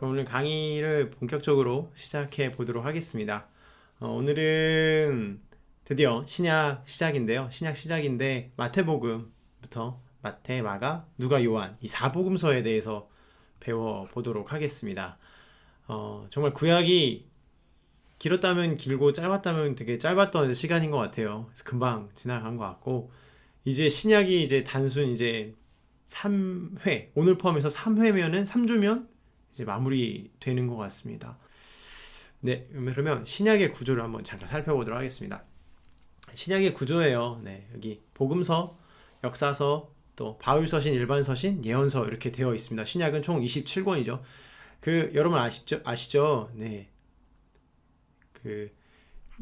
그럼 오늘 강의를 본격적으로 시작해 보도록 하겠습니다. 오늘은 드디어 신약 시작인데요. 신약 시작인데 마태복음부터 마태, 마가, 누가, 요한 이 사복음서에 대해서 배워 보도록 하겠습니다. 정말 구약이 길었다면 길고 짧았다면 되게 짧았던 시간인 것 같아요. 그래서 금방 지나간 것 같고 이제 신약이 이제 단순 이제 3회 오늘 포함해서 3회면은 3주면 이제 마무리되는 것 같습니다. 네, 그러면 신약의 구조를 한번 잠깐 살펴보도록 하겠습니다. 신약의 구조예요. 네, 여기 복음서, 역사서, 또 바울서신, 일반서신, 예언서 이렇게 되어 있습니다. 신약은 총 27권이죠. 여러분 아시죠? 네, 그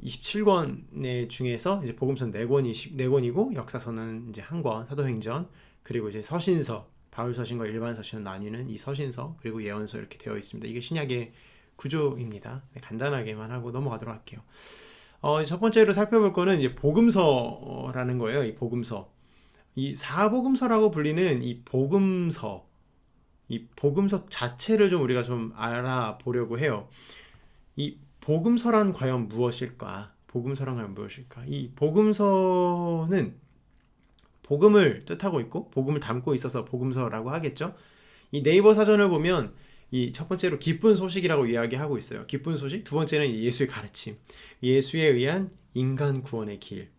27권 중에서 이제 복음서는 4권이고 역사서는 이제 1권, 사도행전, 그리고 이제 서신서, 바울서신과 일반서신을 나뉘는 이 서신서, 그리고 예언서 이렇게 되어 있습니다. 이게 신약의 구조입니다. 네, 간단하게만 하고 넘어가도록 할게요. 첫 번째로 살펴볼 거는 이제 복음서라는 거예요. 이 복음서. 이 사복음서라고 불리는 이 복음서 자체를 좀 우리가 좀 알아보려고 해요. 이 복음서란 과연 무엇일까? 이 복음서는 복음을 뜻하고 있고 복음을 담고 있어서 복음서라고 하겠죠. 이 네이버 사전을 보면 이 첫 번째로 기쁜 소식이라고 이야기하고 있어요. 기쁜 소식. 두 번째는 예수의 가르침, 예수에 의한 인간 구원의 길.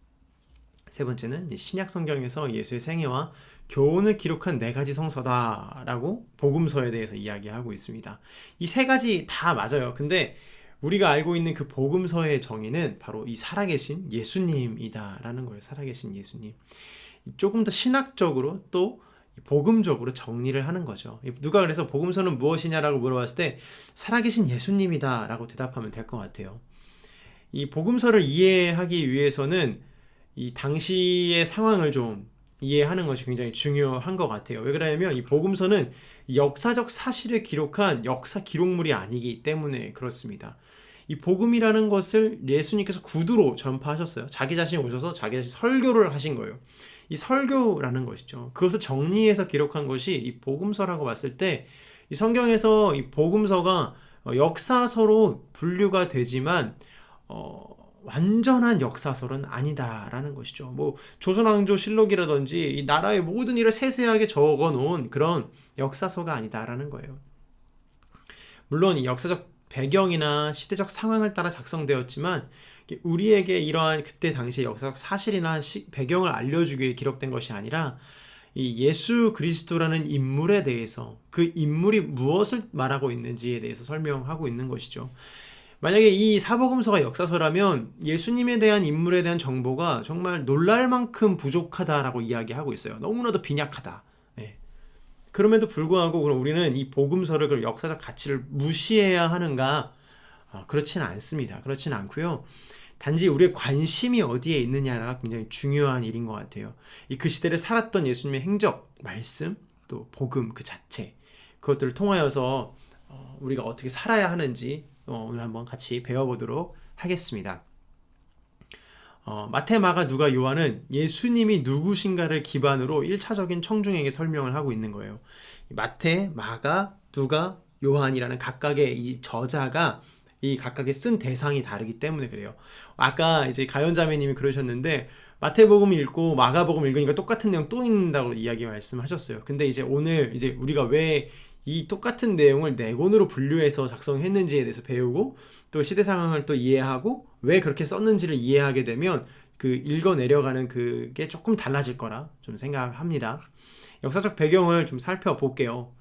세 번째는 신약 성경에서 예수의 생애와 교훈을 기록한 4가지 성서다라고 복음서에 대해서 이야기하고 있습니다. 이 3가지 다 맞아요. 근데 우리가 알고 있는 그 복음서의 정의는 바로 이 살아계신 예수님이다라는 거예요. 살아계신 예수님. 조금 더 신학적으로 또 복음적으로 정리를 하는 거죠. 누가 그래서 복음서는 무엇이냐라고 물어봤을 때 살아계신 예수님이다 라고 대답하면 될 것 같아요. 이 복음서를 이해하기 위해서는 이 당시의 상황을 좀 이해하는 것이 굉장히 중요한 것 같아요. 왜 그러냐면 이 복음서는 역사적 사실을 기록한 역사 기록물이 아니기 때문에 그렇습니다. 이 복음이라는 것을 예수님께서 구두로 전파하셨어요. 자기 자신이 오셔서 자기 자신 설교를 하신 거예요. 이 설교라는 것이죠. 그것을 정리해서 기록한 것이 이 복음서라고 봤을 때 이 성경에서 이 복음서가 역사서로 분류가 되지만 완전한 역사서는 아니다라는 것이죠. 뭐 조선왕조실록이라든지 이 나라의 모든 일을 세세하게 적어 놓은 그런 역사서가 아니다라는 거예요. 물론 이 역사적 배경이나 시대적 상황을 따라 작성되었지만 우리에게 이러한 그때 당시의 역사적 사실이나 배경을 알려주기 위해 기록된 것이 아니라 이 예수 그리스도라는 인물에 대해서 그 인물이 무엇을 말하고 있는지에 대해서 설명하고 있는 것이죠. 만약에 이 사복음서가 역사서라면 예수님에 대한 인물에 대한 정보가 정말 놀랄 만큼 부족하다라고 이야기하고 있어요. 너무나도 빈약하다. 네. 그럼에도 불구하고 그럼 우리는 이 복음서를 그럼 역사적 가치를 무시해야 하는가? 그렇지는 않습니다. 그렇지는 않고요. 단지 우리의 관심이 어디에 있느냐가 굉장히 중요한 일인 것 같아요. 그 시대를 살았던 예수님의 행적, 말씀, 또 복음 그 자체, 그것들을 통하여서 우리가 어떻게 살아야 하는지 오늘 한번 같이 배워보도록 하겠습니다. 마태, 마가, 누가, 요한은 예수님이 누구신가를 기반으로 1차적인 청중에게 설명을 하고 있는 거예요. 마태, 마가, 누가, 요한이라는 각각의 이 저자가 이 각각의 쓴 대상이 다르기 때문에 그래요. 아까 이제 가연자매님이 그러셨는데 마태복음 읽고 마가복음 읽으니까 똑같은 내용 또 읽는다고 이야기 말씀하셨어요. 근데 이제 오늘 이제 우리가 왜 이 똑같은 내용을 4권으로 분류해서 작성했는지에 대해서 배우고 또 시대 상황을 또 이해하고 왜 그렇게 썼는지를 이해하게 되면 그 읽어 내려가는 그게 조금 달라질 거라 좀 생각합니다. 역사적 배경을 좀 살펴볼게요.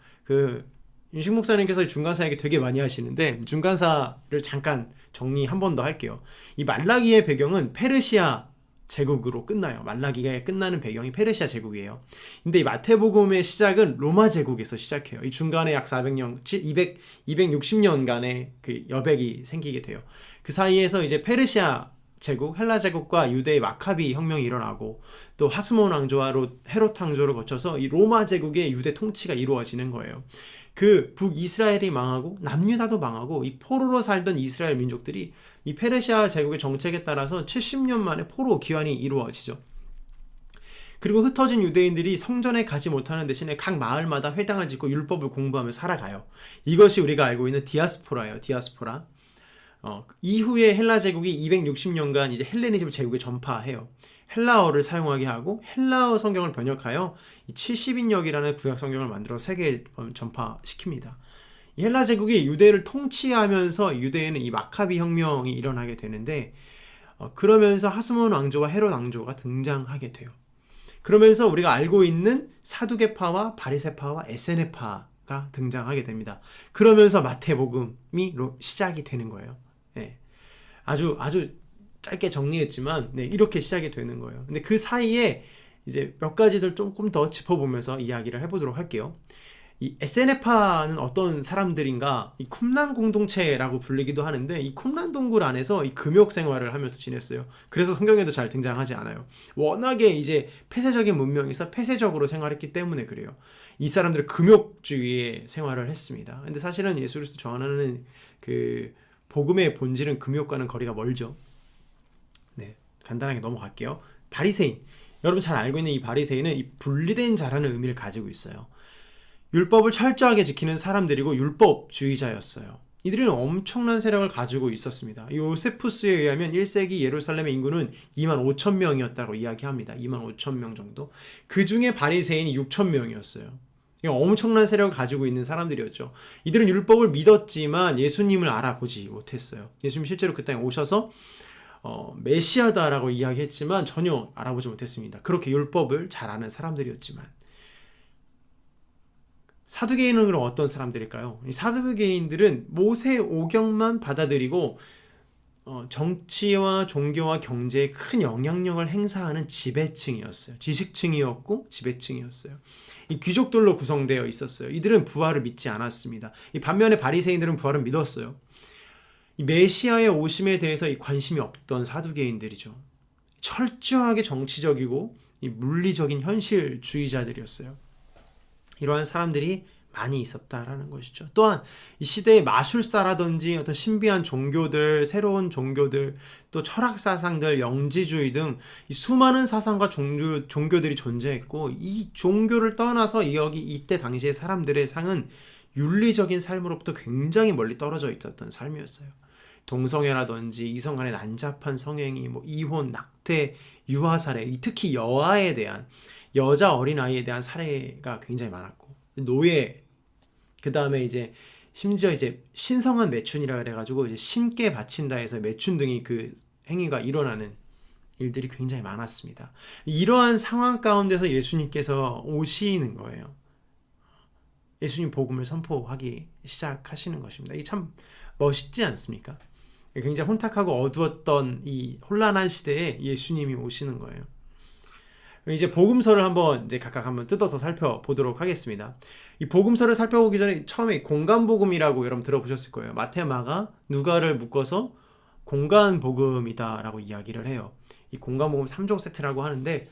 윤식 목사님께서 중간사 얘기 되게 많이 하시는데 중간사를 잠깐 정리 한 번 더 할게요. 이 말라기의 배경은 페르시아 제국으로 끝나요. 말라기가 끝나는 배경이 페르시아 제국이에요. 근데 이 마태복음의 시작은 로마 제국에서 시작해요. 이 중간에 약 400년, 260년간의 그 여백이 생기게 돼요. 그 사이에서 이제 페르시아 제국, 헬라 제국과 유대의 마카비 혁명이 일어나고 또 하스몬 왕조와 헤롯 왕조를 거쳐서 이 로마 제국의 유대 통치가 이루어지는 거예요. 그 북이스라엘이 망하고 남유다도 망하고 이 포로로 살던 이스라엘 민족들이 이 페르시아 제국의 정책에 따라서 70년 만에 포로 귀환이 이루어지죠. 그리고 흩어진 유대인들이 성전에 가지 못하는 대신에 각 마을마다 회당을 짓고 율법을 공부하며 살아가요. 이것이 우리가 알고 있는 디아스포라예요. 디아스포라. 이후에 헬라 제국이 260년간 이제 헬레니즘 제국에 전파해요. 헬라어를 사용하게 하고 헬라어 성경을 번역하여 이 70인역이라는 구약 성경을 만들어 세계에 전파시킵니다. 이 헬라 제국이 유대를 통치하면서 유대에는 이 마카비 혁명이 일어나게 되는데 그러면서 하스몬 왕조와 헤롯 왕조가 등장하게 돼요. 그러면서 우리가 알고 있는 사두개파와 바리새파와 에세네파가 등장하게 됩니다. 그러면서 마태복음이 시작이 되는 거예요. 네. 아주 짧게 정리했지만 이렇게 시작이 되는 거예요. 근데 그 사이에 이제 몇 가지들 조금 더 짚어보면서 이야기를 해보도록 할게요. 이 에세네파는 어떤 사람들인가? 이 쿰란 공동체라고 불리기도 하는데 이 쿰란 동굴 안에서 이 금욕 생활을 하면서 지냈어요. 그래서 성경에도 잘 등장하지 않아요. 워낙에 이제 폐쇄적인 문명에서 폐쇄적으로 생활했기 때문에 그래요. 이 사람들은 금욕주의의 생활을 했습니다. 근데 사실은 예수 그리스도 전하는 그 복음의 본질은 금욕과는 거리가 멀죠. 네, 간단하게 넘어갈게요. 바리새인. 여러분 잘 알고 있는 이 바리새인은 이 분리된 자라는 의미를 가지고 있어요. 율법을 철저하게 지키는 사람들이고 율법주의자였어요. 이들은 엄청난 세력을 가지고 있었습니다. 요세푸스에 의하면 1세기 예루살렘의 인구는 2만 5천 명이었다고 이야기합니다. 2만 5천 명 정도. 그 중에 바리새인이 6천 명이었어요. 엄청난 세력을 가지고 있는 사람들이었죠. 이들은 율법을 믿었지만 예수님을 알아보지 못했어요. 예수님 실제로 그 땅에 오셔서 메시아다라고 이야기했지만 전혀 알아보지 못했습니다. 그렇게 율법을 잘 아는 사람들이었지만 사두개인은 그럼 어떤 사람들일까요? 이 사두개인들은 모세 오경만 받아들이고 정치와 종교와 경제에 큰 영향력을 행사하는 지배층이었어요. 지식층이었고 지배층이었어요. 이 귀족들로 구성되어 있었어요. 이들은 부활을 믿지 않았습니다. 이 반면에 바리새인들은 부활을 믿었어요. 이 메시아의 오심에 대해서 이 관심이 없던 사두개인들이죠. 철저하게 정치적이고 이 물리적인 현실주의자들이었어요. 이러한 사람들이 많이 있었다라는 것이죠. 또한 이 시대의 마술사라든지 어떤 신비한 종교들, 새로운 종교들, 또 철학 사상들, 영지주의 등 이 수많은 사상과 종교들이 존재했고 이 종교를 떠나서 여기 이때 당시의 사람들의 상은 윤리적인 삶으로부터 굉장히 멀리 떨어져 있었던 삶이었어요. 동성애라든지 이성 간의 난잡한 성행위, 이혼, 낙태, 유아살해, 특히 여아에 대한 여자 어린아이에 대한 살해가 굉장히 많았고 노예, 그 다음에 이제 심지어 이제 신성한 매춘이라 그래가지고 이제 신께 바친다 해서 매춘 등이 그 행위가 일어나는 일들이 굉장히 많았습니다. 이러한 상황 가운데서 예수님께서 오시는 거예요. 예수님 복음을 선포하기 시작하시는 것입니다. 이게 참 멋있지 않습니까? 굉장히 혼탁하고 어두웠던 이 혼란한 시대에 예수님이 오시는 거예요. 이제 복음서를 이제 각각 한번 뜯어서 살펴보도록 하겠습니다. 이 복음서를 살펴보기 전에 처음에 공간복음이라고 여러분 들어보셨을 거예요. 마태, 마가, 누가를 묶어서 공간복음이다라고 이야기를 해요. 이 공간복음 3종 세트라고 하는데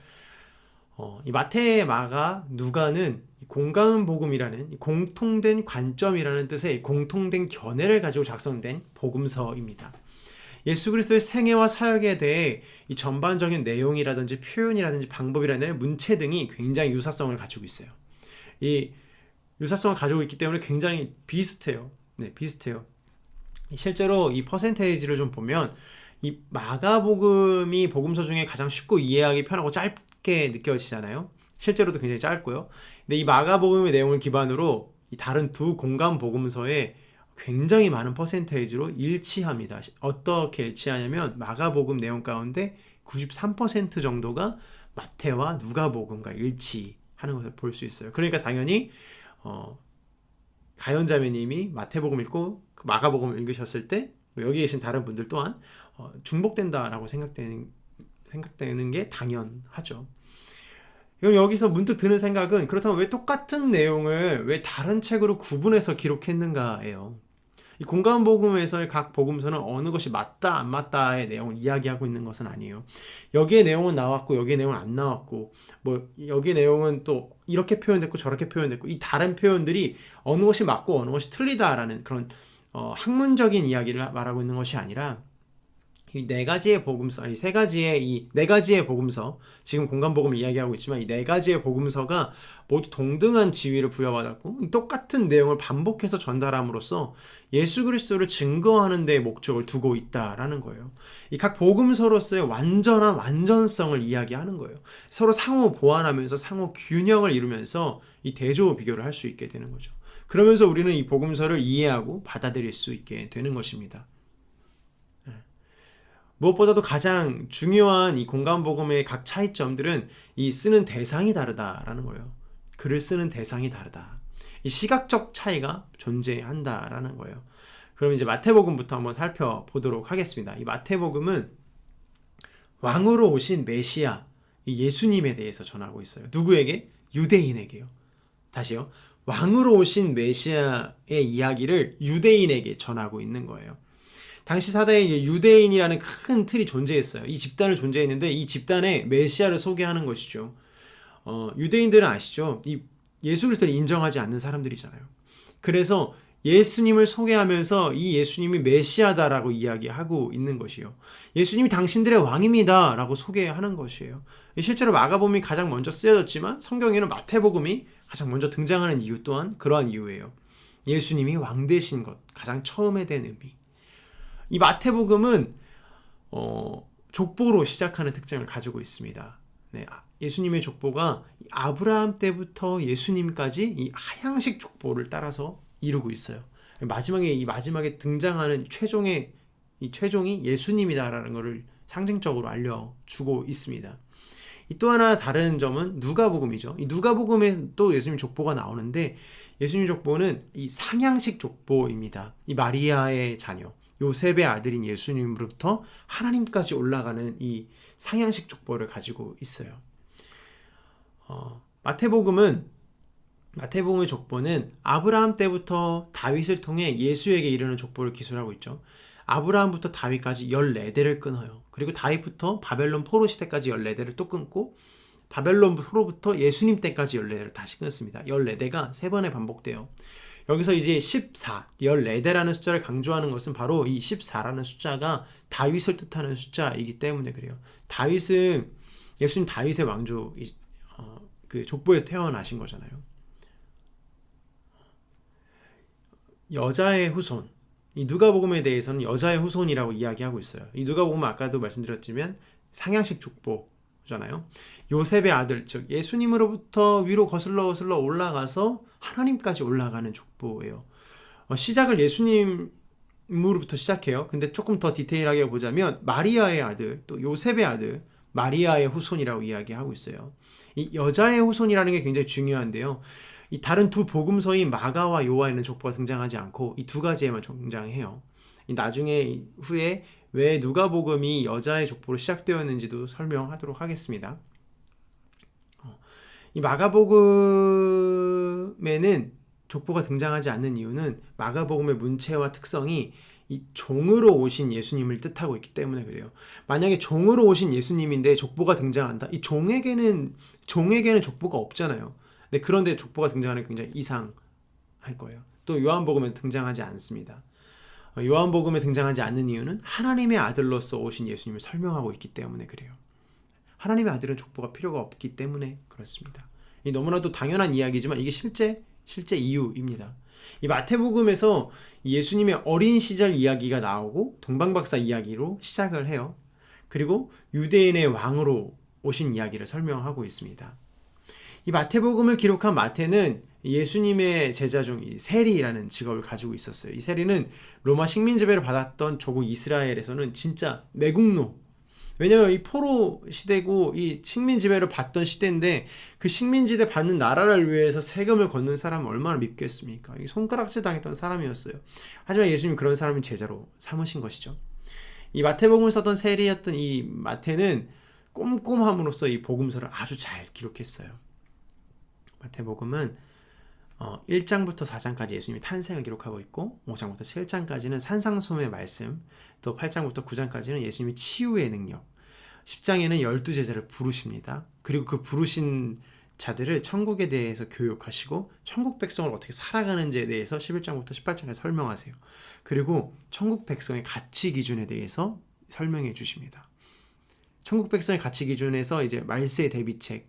이 마태, 마가, 누가는 이 공간복음이라는 공통된 관점이라는 뜻의 공통된 견해를 가지고 작성된 복음서입니다. 예수 그리스도의 생애와 사역에 대해 이 전반적인 내용이라든지 표현이라든지 방법이라든지 문체 등이 굉장히 유사성을 가지고 있어요. 이 유사성을 가지고 있기 때문에 굉장히 비슷해요. 네, 비슷해요. 실제로 이 퍼센테이지를 좀 보면 이 마가복음이 복음서 중에 가장 쉽고 이해하기 편하고 짧게 느껴지잖아요. 실제로도 굉장히 짧고요. 근데 이 마가복음의 내용을 기반으로 이 다른 두 공간 복음서에 굉장히 많은 퍼센테이지로 일치합니다. 어떻게 일치하냐면 마가복음 내용 가운데 93% 정도가 마태와 누가복음과 일치하는 것을 볼 수 있어요. 그러니까 당연히 가연자매님이 마태복음 읽고 마가복음 읽으셨을 때 여기 계신 다른 분들 또한 중복된다라고 생각되는 게 당연하죠. 그럼 여기서 문득 드는 생각은 그렇다면 왜 똑같은 내용을 왜 다른 책으로 구분해서 기록했는가예요. 이 공간복음에서의 각 복음서는 어느 것이 맞다 안 맞다의 내용을 이야기하고 있는 것은 아니에요. 여기에 내용은 나왔고 여기에 내용은 안 나왔고 여기에 내용은 또 이렇게 표현됐고 저렇게 표현됐고 이 다른 표현들이 어느 것이 맞고 어느 것이 틀리다라는 그런 학문적인 이야기를 말하고 있는 것이 아니라 이 네 가지의 복음서, 아니 세 가지의 이 네 가지의 복음서, 지금 공간복음을 이야기하고 있지만 이 네 가지의 복음서가 모두 동등한 지위를 부여받았고 이 똑같은 내용을 반복해서 전달함으로써 예수 그리스도를 증거하는 데 목적을 두고 있다라는 거예요. 이 각 복음서로서의 완전한 완전성을 이야기하는 거예요. 서로 상호 보완하면서 상호 균형을 이루면서 이 대조 비교를 할 수 있게 되는 거죠. 그러면서 우리는 이 복음서를 이해하고 받아들일 수 있게 되는 것입니다. 무엇보다도 가장 중요한 이 공간복음의 각 차이점들은 이 쓰는 대상이 다르다라는 거예요. 글을 쓰는 대상이 다르다. 이 시각적 차이가 존재한다라는 거예요. 그럼 이제 마태복음부터 한번 살펴보도록 하겠습니다. 이 마태복음은 왕으로 오신 메시아, 이 예수님에 대해서 전하고 있어요. 누구에게? 유대인에게요. 다시요. 왕으로 오신 메시아의 이야기를 유대인에게 전하고 있는 거예요. 당시 사대에 유대인이라는 큰 틀이 존재했어요. 이 집단을 존재했는데 이 집단에 메시아를 소개하는 것이죠. 유대인들은 아시죠? 이 예수 그리스도를 인정하지 않는 사람들이잖아요. 그래서 예수님을 소개하면서 이 예수님이 메시아다라고 이야기하고 있는 것이요. 예수님이 당신들의 왕입니다 라고 소개하는 것이에요. 실제로 마가복음이 가장 먼저 쓰여졌지만 성경에는 마태복음이 가장 먼저 등장하는 이유 또한 그러한 이유예요. 예수님이 왕 되신 것, 가장 처음에 된 의미. 이 마태복음은 족보로 시작하는 특징을 가지고 있습니다. 네, 예수님의 족보가 아브라함 때부터 예수님까지 이 하향식 족보를 따라서 이루고 있어요. 마지막에 등장하는 최종이 예수님이다라는 것을 상징적으로 알려주고 있습니다. 또 하나 다른 점은 누가복음이죠. 이 누가복음에 또 예수님 족보가 나오는데 예수님 족보는 이 상향식 족보입니다. 이 마리아의 자녀 요셉의 아들인 예수님으로부터 하나님까지 올라가는 이 상향식 족보를 가지고 있어요. 마태복음의 족보는 아브라함 때부터 다윗을 통해 예수에게 이르는 족보를 기술하고 있죠. 아브라함부터 다윗까지 14대를 끊어요. 그리고 다윗부터 바벨론 포로 시대까지 14대를 또 끊고 바벨론 포로부터 예수님 때까지 14대를 다시 끊습니다. 14대가 3번에 반복돼요. 여기서 이제 14대라는 숫자를 강조하는 것은 바로 이 14라는 숫자가 다윗을 뜻하는 숫자이기 때문에 그래요. 예수님 다윗의 왕조, 그 족보에서 태어나신 거잖아요. 여자의 후손. 이 누가복음에 대해서는 여자의 후손이라고 이야기하고 있어요. 이 누가복음은 아까도 말씀드렸지만 상향식 족보잖아요. 요셉의 아들, 즉 예수님으로부터 위로 거슬러 올라가서 하나님까지 올라가는 족보예요. 시작을 예수님으로부터 시작해요. 근데 조금 더 디테일하게 보자면 마리아의 아들, 또 요셉의 아들, 마리아의 후손이라고 이야기하고 있어요. 이 여자의 후손이라는 게 굉장히 중요한데요. 이 다른 두 복음서인 마가와 요한에는 족보가 등장하지 않고 이 두 가지에만 등장해요. 나중에 후에 왜 누가복음이 여자의 족보로 시작되었는지도 설명하도록 하겠습니다. 이 마가복음에는 족보가 등장하지 않는 이유는 마가복음의 문체와 특성이 이 종으로 오신 예수님을 뜻하고 있기 때문에 그래요. 만약에 종으로 오신 예수님인데 족보가 등장한다. 이 종에게는 족보가 없잖아요. 네, 그런데 족보가 등장하는 게 굉장히 이상할 거예요. 또 요한복음에 등장하지 않습니다. 요한복음에 등장하지 않는 이유는 하나님의 아들로서 오신 예수님을 설명하고 있기 때문에 그래요. 하나님의 아들은 족보가 필요가 없기 때문에 그렇습니다. 이 너무나도 당연한 이야기지만 이게 실제 이유입니다. 이 마태복음에서 예수님의 어린 시절 이야기가 나오고 동방박사 이야기로 시작을 해요. 그리고 유대인의 왕으로 오신 이야기를 설명하고 있습니다. 이 마태복음을 기록한 마태는 예수님의 제자 중 세리라는 직업을 가지고 있었어요. 이 세리는 로마 식민 지배를 받았던 조국 이스라엘에서는 진짜 매국노. 왜냐면 이 포로 시대고 이 식민 지배를 받던 시대인데 그 식민 지배 받는 나라를 위해서 세금을 걷는 사람은 얼마나 밉겠습니까? 손가락질 당했던 사람이었어요. 하지만 예수님 그런 사람을 제자로 삼으신 것이죠. 이 마태복음을 썼던 세리였던 이 마태는 꼼꼼함으로써 이 복음서를 아주 잘 기록했어요. 마태복음은 1장부터 4장까지 예수님의 탄생을 기록하고 있고 5장부터 7장까지는 산상수훈의 말씀, 또 8장부터 9장까지는 예수님의 치유의 능력, 10장에는 12제자를 부르십니다. 그리고 그 부르신 자들을 천국에 대해서 교육하시고 천국 백성을 어떻게 살아가는지에 대해서 11장부터 18장에 설명하세요. 그리고 천국 백성의 가치 기준에 대해서 설명해 주십니다. 천국 백성의 가치 기준에서 이제 말세의 대비책,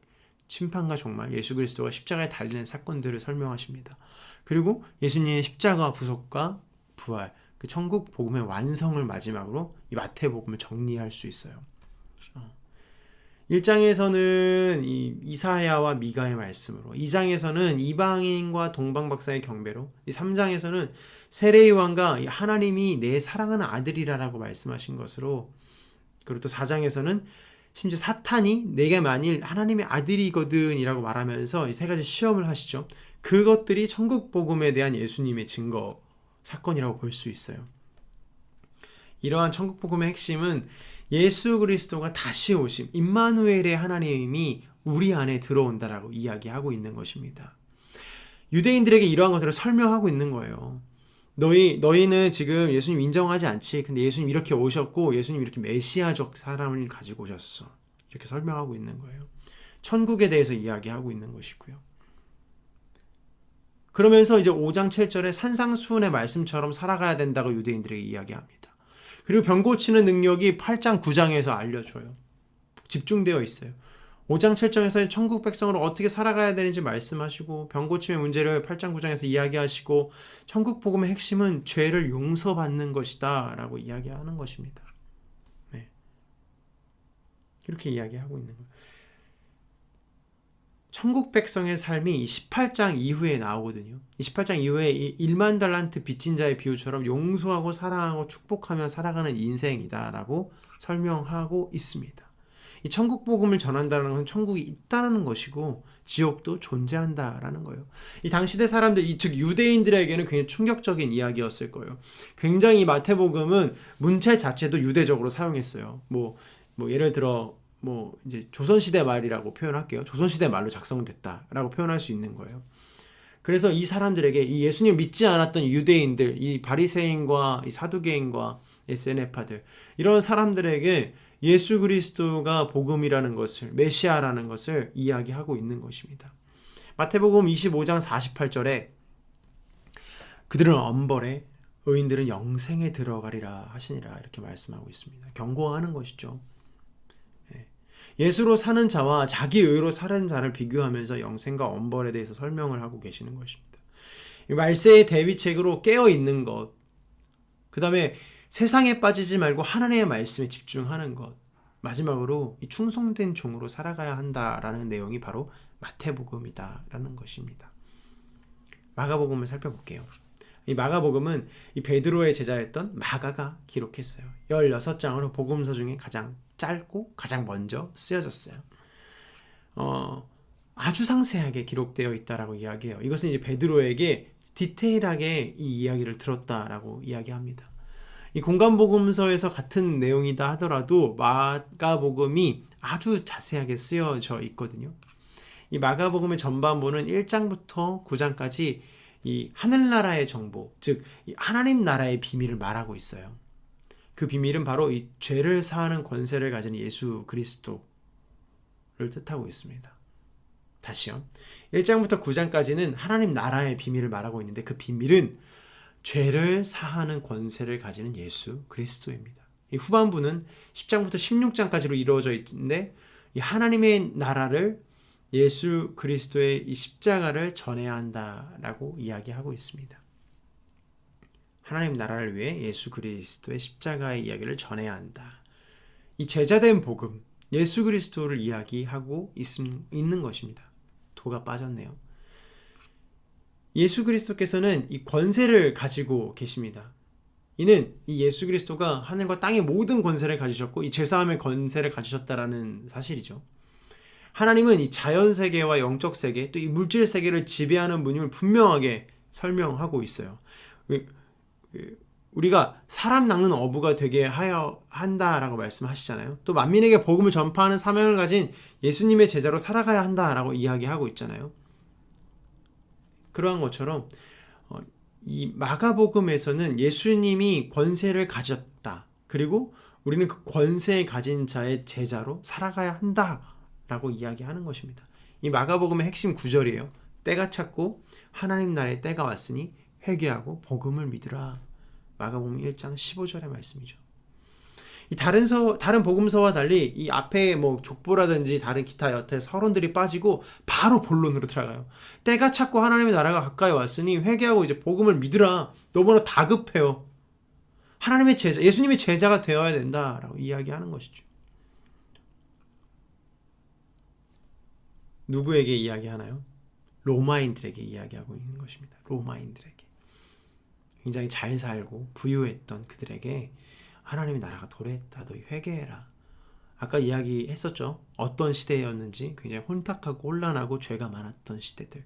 심판과 종말, 예수 그리스도가 십자가에 달리는 사건들을 설명하십니다. 그리고 예수님의 십자가 부속과 부활, 그 천국 복음의 완성을 마지막으로 이 마태복음을 정리할 수 있어요. 1장에서는 이 이사야와 미가의 말씀으로, 2장에서는 이방인과 동방박사의 경배로, 이 3장에서는 세례요한과 하나님이 내 사랑하는 아들이라고 말씀하신 것으로, 그리고 또 4장에서는 심지어 사탄이 내가 만일 하나님의 아들이거든 이라고 말하면서 이 세 가지 시험을 하시죠. 그것들이 천국 복음에 대한 예수님의 증거 사건이라고 볼 수 있어요. 이러한 천국 복음의 핵심은 예수 그리스도가 다시 오심, 임마누엘의 하나님이 우리 안에 들어온다라고 이야기하고 있는 것입니다. 유대인들에게 이러한 것들을 설명하고 있는 거예요. 너희는 지금 예수님 인정하지 않지. 근데 예수님 이렇게 오셨고 예수님 이렇게 메시아적 사람을 가지고 오셨어. 이렇게 설명하고 있는 거예요. 천국에 대해서 이야기하고 있는 것이고요. 그러면서 이제 5장 7절에 산상수훈의 말씀처럼 살아가야 된다고 유대인들에게 이야기합니다. 그리고 병 고치는 능력이 8장 9장에서 알려줘요. 집중되어 있어요. 5장 7장에서 천국 백성으로 어떻게 살아가야 되는지 말씀하시고, 병 고침의 문제를 8장 9장에서 이야기하시고, 천국 복음의 핵심은 죄를 용서받는 것이다 라고 이야기하는 것입니다. 네. 이렇게 이야기하고 있는 거예요. 천국 백성의 삶이 18장 이후에 나오거든요. 18장 이후에 1만 달란트 빚진 자의 비유처럼 용서하고 사랑하고 축복하며 살아가는 인생이다 라고 설명하고 있습니다. 이 천국 복음을 전한다는 것은 천국이 있다는 것이고 지옥도 존재한다라는 거예요. 이 당시대 사람들, 즉 유대인들에게는 굉장히 충격적인 이야기였을 거예요. 굉장히 마태복음은 문체 자체도 유대적으로 사용했어요. 뭐 예를 들어 이제 조선시대 말이라고 표현할게요. 조선시대 말로 작성됐다라고 표현할 수 있는 거예요. 그래서 이 사람들에게 이 예수님 믿지 않았던 유대인들, 이 바리새인과 이 사두개인과 SNF파들, 이런 사람들에게 예수 그리스도가 복음이라는 것을, 메시아라는 것을 이야기하고 있는 것입니다. 마태복음 25장 48절에 그들은 엄벌에 의인들은 영생에 들어가리라 하시니라 이렇게 말씀하고 있습니다. 경고하는 것이죠. 예수로 사는 자와 자기 의로 사는 자를 비교하면서 영생과 엄벌에 대해서 설명을 하고 계시는 것입니다. 말세의 대비책으로 깨어있는 것, 그 다음에 세상에 빠지지 말고 하나님의 말씀에 집중하는 것, 마지막으로 이 충성된 종으로 살아가야 한다라는 내용이 바로 마태복음이다라는 것입니다. 마가복음을 살펴볼게요. 이 마가복음은 이 베드로의 제자였던 마가가 기록했어요. 16장으로 복음서 중에 가장 짧고 가장 먼저 쓰여졌어요. 아주 상세하게 기록되어 있다라고 이야기해요. 이것은 이제 베드로에게 디테일하게 이 이야기를 들었다라고 이야기합니다. 이 공간복음서에서 같은 내용이다 하더라도 마가복음이 아주 자세하게 쓰여져 있거든요. 이 마가복음의 전반부는 1장부터 9장까지 이 하늘나라의 정보, 즉 이 하나님 나라의 비밀을 말하고 있어요. 그 비밀은 바로 이 죄를 사하는 권세를 가진 예수 그리스도를 뜻하고 있습니다. 다시요. 1장부터 9장까지는 하나님 나라의 비밀을 말하고 있는데 그 비밀은 죄를 사하는 권세를 가지는 예수 그리스도입니다. 이 후반부는 10장부터 16장까지로 이루어져 있는데 이 하나님의 나라를 예수 그리스도의 이 십자가를 전해야 한다라고 이야기하고 있습니다. 하나님 나라를 위해 예수 그리스도의 십자가의 이야기를 전해야 한다. 이 제자된 복음, 예수 그리스도를 이야기하고 있는 것입니다. 도가 빠졌네요. 예수 그리스도께서는 이 권세를 가지고 계십니다. 이는 이 예수 그리스도가 하늘과 땅의 모든 권세를 가지셨고 이 죄사함의 권세를 가지셨다라는 사실이죠. 하나님은 이 자연세계와 영적세계 또 이 물질세계를 지배하는 분임을 분명하게 설명하고 있어요. 우리가 사람 낚는 어부가 되게 하여 한다라고 말씀하시잖아요. 또 만민에게 복음을 전파하는 사명을 가진 예수님의 제자로 살아가야 한다라고 이야기하고 있잖아요. 그러한 것처럼 이 마가복음에서는 예수님이 권세를 가졌다. 그리고 우리는 그 권세에 가진 자의 제자로 살아가야 한다라고 이야기하는 것입니다. 이 마가복음의 핵심 구절이에요. 때가 찼고 하나님 나라의 때가 왔으니 회개하고 복음을 믿으라. 마가복음 1장 15절의 말씀이죠. 이 다른 복음서와 달리 이 앞에 뭐 족보라든지 다른 기타 여태 서론들이 빠지고 바로 본론으로 들어가요. 때가 찼고 하나님의 나라가 가까이 왔으니 회개하고 이제 복음을 믿으라. 너무나 다급해요. 하나님의 제자, 예수님의 제자가 되어야 된다라고 이야기하는 것이죠. 누구에게 이야기하나요? 로마인들에게 이야기하고 있는 것입니다. 로마인들에게. 굉장히 잘 살고 부유했던 그들에게 하나님의 나라가 도래했다. 너희 회개해라. 아까 이야기했었죠. 어떤 시대였는지 굉장히 혼탁하고 혼란하고 죄가 많았던 시대들.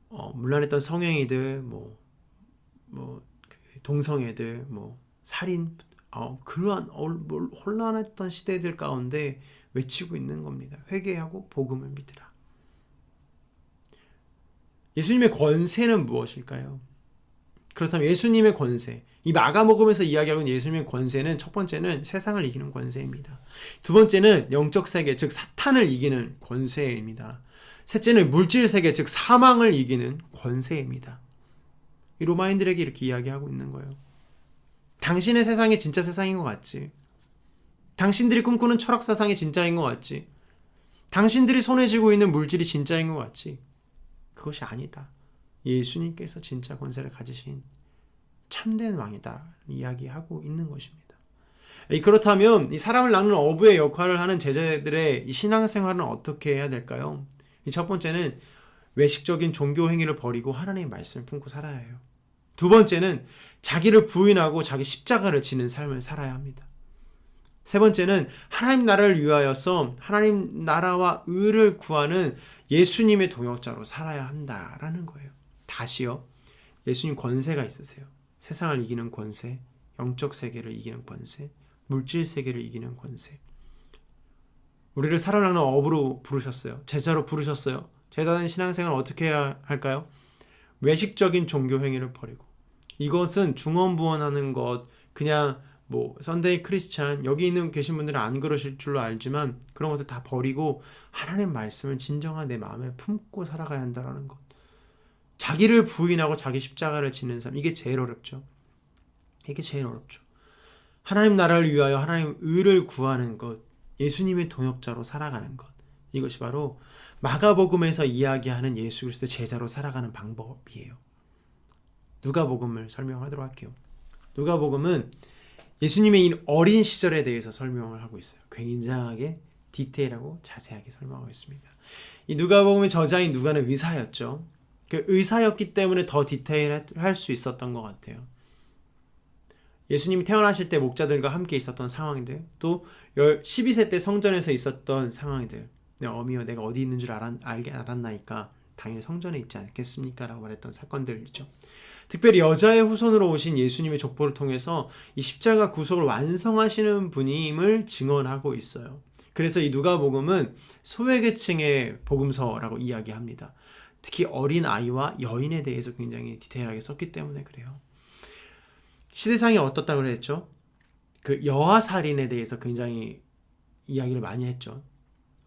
문란했던 성행위들, 동성애들, 살인, 그러한 혼란했던 시대들 가운데 외치고 있는 겁니다. 회개하고 복음을 믿으라. 예수님의 권세는 무엇일까요? 그렇다면 예수님의 권세, 이 마가복음에서 이야기하고 있는 예수님의 권세는 첫 번째는 세상을 이기는 권세입니다. 두 번째는 영적 세계, 즉 사탄을 이기는 권세입니다. 셋째는 물질 세계, 즉 사망을 이기는 권세입니다. 이 로마인들에게 이렇게 이야기하고 있는 거예요. 당신의 세상이 진짜 세상인 것 같지? 당신들이 꿈꾸는 철학 사상이 진짜인 것 같지? 당신들이 손에 쥐고 있는 물질이 진짜인 것 같지? 그것이 아니다. 예수님께서 진짜 권세를 가지신 참된 왕이다 이야기하고 있는 것입니다. 그렇다면 이 사람을 낚는 어부의 역할을 하는 제자들의 이 신앙생활은 어떻게 해야 될까요? 첫 번째는 외식적인 종교 행위를 버리고 하나님의 말씀을 품고 살아야 해요. 두 번째는 자기를 부인하고 자기 십자가를 지는 삶을 살아야 합니다. 세 번째는 하나님 나라를 위하여서 하나님 나라와 의를 구하는 예수님의 동역자로 살아야 한다라는 거예요. 다시요. 예수님 권세가 있으세요. 세상을 이기는 권세, 영적 세계를 이기는 권세, 물질 세계를 이기는 권세. 우리를 살아나는 어부로 부르셨어요. 제자로 부르셨어요. 제자된 신앙생활을 어떻게 해야 할까요? 외식적인 종교 행위를 버리고, 이것은 중언부언하는 것, 그냥 선데이 크리스찬, 여기 계신 분들은 안 그러실 줄로 알지만 그런 것들 다 버리고 하나님의 말씀을 진정한 내 마음에 품고 살아가야 한다는 것. 자기를 부인하고 자기 십자가를 지는 삶, 이게 제일 어렵죠. 이게 제일 어렵죠. 하나님 나라를 위하여 하나님 의를 구하는 것, 예수님의 동역자로 살아가는 것, 이것이 바로 마가복음에서 이야기하는 예수 그리스도의 제자로 살아가는 방법이에요. 누가복음을 설명하도록 할게요. 누가복음은 예수님의 이 어린 시절에 대해서 설명을 하고 있어요. 굉장하게 디테일하고 자세하게 설명하고 있습니다. 이 누가복음의 저자인 누가는 의사였죠. 그 의사였기 때문에 더 디테일할 수 있었던 것 같아요. 예수님이 태어나실 때 목자들과 함께 있었던 상황들, 또 12세 때 성전에서 있었던 상황들, 어미여 내가 어디 있는 줄 알았나이까 당연히 성전에 있지 않겠습니까? 라고 말했던 사건들이죠. 특별히 여자의 후손으로 오신 예수님의 족보를 통해서 이 십자가 구속을 완성하시는 분임을 증언하고 있어요. 그래서 이 누가복음은 소외계층의 복음서라고 이야기합니다. 특히 어린 아이와 여인에 대해서 굉장히 디테일하게 썼기 때문에 그래요. 시대상이 어떻다고 그랬죠? 그 여아살인에 대해서 굉장히 이야기를 많이 했죠.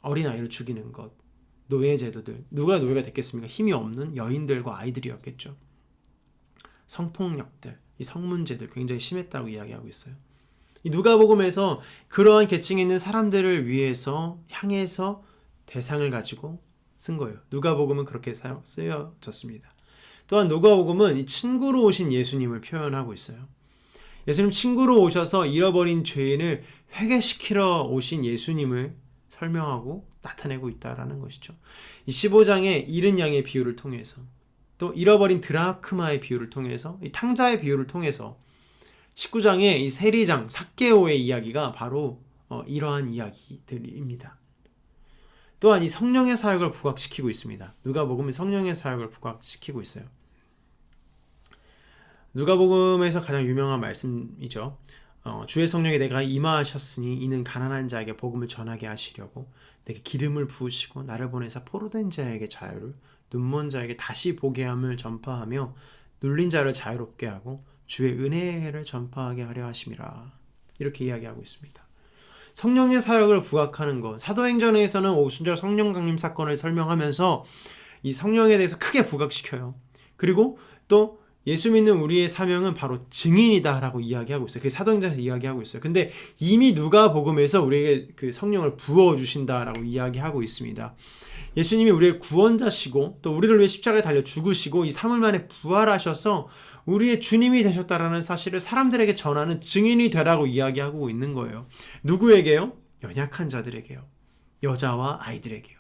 어린 아이를 죽이는 것, 노예제도들, 누가 노예가 됐겠습니까? 힘이 없는 여인들과 아이들이었겠죠. 성폭력들, 이 성문제들 굉장히 심했다고 이야기하고 있어요. 이 누가복음에서 그러한 계층에 있는 사람들을 위해서 향해서 대상을 가지고 쓴 거예요. 누가복음은 그렇게 쓰여졌습니다. 또한 누가복음은 이 친구로 오신 예수님을 표현하고 있어요. 예수님 친구로 오셔서 잃어버린 죄인을 회개시키러 오신 예수님을 설명하고 나타내고 있다는 것이죠. 이 15장의 잃은 양의 비유를 통해서, 또 잃어버린 드라크마의 비유를 통해서, 이 탕자의 비유를 통해서 19장의 이 세리장 삭개오의 이야기가 바로 이러한 이야기들입니다. 또한 이 성령의 사역을 부각시키고 있습니다. 누가복음은 성령의 사역을 부각시키고 있어요. 누가복음에서 가장 유명한 말씀이죠. 주의 성령이 내가 임하셨으니 이는 가난한 자에게 복음을 전하게 하시려고 내게 기름을 부으시고 나를 보내사 포로된 자에게 자유를, 눈먼 자에게 다시 보게 함을 전파하며 눌린 자를 자유롭게 하고 주의 은혜를 전파하게 하려 하심이라. 이렇게 이야기하고 있습니다. 성령의 사역을 부각하는 것, 사도행전에서는 오순절 성령 강림 사건을 설명하면서 이 성령에 대해서 크게 부각시켜요. 그리고 또 예수 믿는 우리의 사명은 바로 증인이다라고 이야기하고 있어요. 그게 사도행전에서 이야기하고 있어요. 근데 이미 누가복음에서 우리에게 그 성령을 부어 주신다라고 이야기하고 있습니다. 예수님이 우리의 구원자시고 또 우리를 위해 십자가에 달려 죽으시고 이 3일 만에 부활하셔서 우리의 주님이 되셨다라는 사실을 사람들에게 전하는 증인이 되라고 이야기하고 있는 거예요. 누구에게요? 연약한 자들에게요. 여자와 아이들에게요.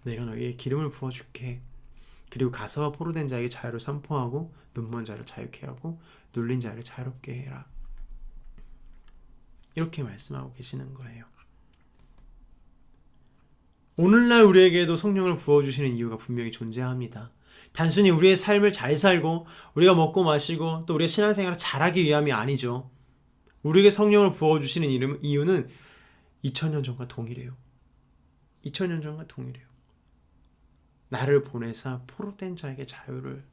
내가 너희의 기름을 부어줄게. 그리고 가서 포로된 자에게 자유를 선포하고 눈먼 자를 자유케 하고 눌린 자를 자유롭게 해라. 이렇게 말씀하고 계시는 거예요. 오늘날 우리에게도 성령을 부어주시는 이유가 분명히 존재합니다. 단순히 우리의 삶을 잘 살고 우리가 먹고 마시고 또 우리의 신앙생활을 잘하기 위함이 아니죠. 우리에게 성령을 부어주시는 이유는 2000년 전과 동일해요. 2000년 전과 동일해요. 나를 보내사 포로된 자에게 자유를,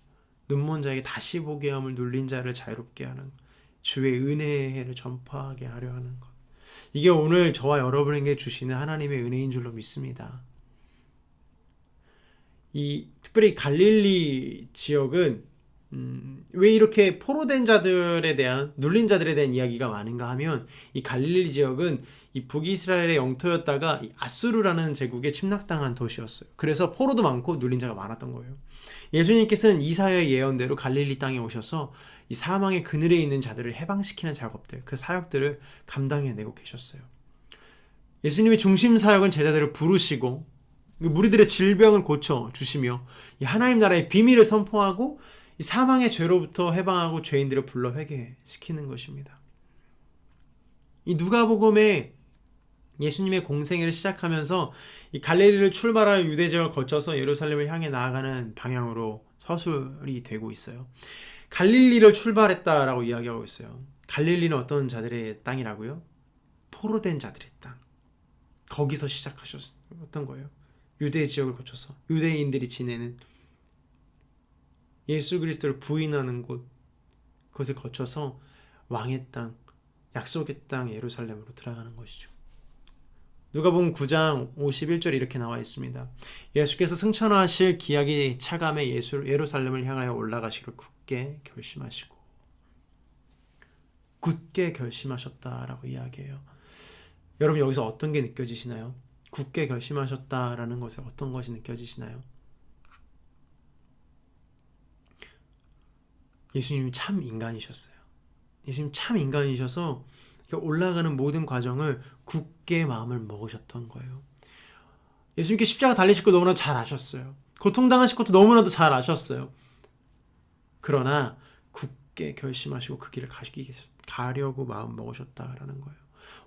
눈먼 자에게 다시 보게 함을, 눌린 자를 자유롭게 하는, 주의 은혜의 해를 전파하게 하려 하는 것. 이게 오늘 저와 여러분에게 주시는 하나님의 은혜인 줄로 믿습니다. 특별히 갈릴리 지역은 왜 이렇게 포로된 자들에 대한, 눌린 자들에 대한 이야기가 많은가 하면, 이 갈릴리 지역은 이 북이스라엘의 영토였다가 이 아수르라는 제국에 침략당한 도시였어요. 그래서 포로도 많고 눌린 자가 많았던 거예요. 예수님께서는 이사야의 예언대로 갈릴리 땅에 오셔서 이 사망의 그늘에 있는 자들을 해방시키는 작업들, 그 사역들을 감당해내고 계셨어요. 예수님의 중심 사역은 제자들을 부르시고 무리들의 질병을 고쳐 주시며 이 하나님 나라의 비밀을 선포하고 이 사망의 죄로부터 해방하고 죄인들을 불러 회개시키는 것입니다. 이 누가복음에 예수님의 공생애를 시작하면서 이 갈릴리를 출발하여 유대 지역을 거쳐서 예루살렘을 향해 나아가는 방향으로 서술이 되고 있어요. 갈릴리를 출발했다라고 이야기하고 있어요. 갈릴리는 어떤 자들의 땅이라고요? 포로된 자들의 땅. 거기서 시작하셨던 거예요. 유대 지역을 거쳐서 유대인들이 지내는, 예수 그리스도를 부인하는 곳, 그것을 거쳐서 왕의 땅, 약속의 땅 예루살렘으로 들어가는 것이죠. 누가복음 9장 51절에 이렇게 나와 있습니다. 예수께서 승천하실 기약이 차감해 예루살렘을 향하여 올라가시기를 굳게 결심하셨다라고 이야기해요. 여러분 여기서 어떤 게 느껴지시나요? 굳게 결심하셨다라는 것에 어떤 것이 느껴지시나요? 예수님이 참 인간이셨어요. 예수님 참 인간이셔서 올라가는 모든 과정을 굳게 마음을 먹으셨던 거예요. 예수님께 십자가 달리실 거 너무나 잘 아셨어요. 고통당하실 것도 너무나도 잘 아셨어요. 그러나 굳게 결심하시고 그 길을 가려고 마음 먹으셨다라는 거예요.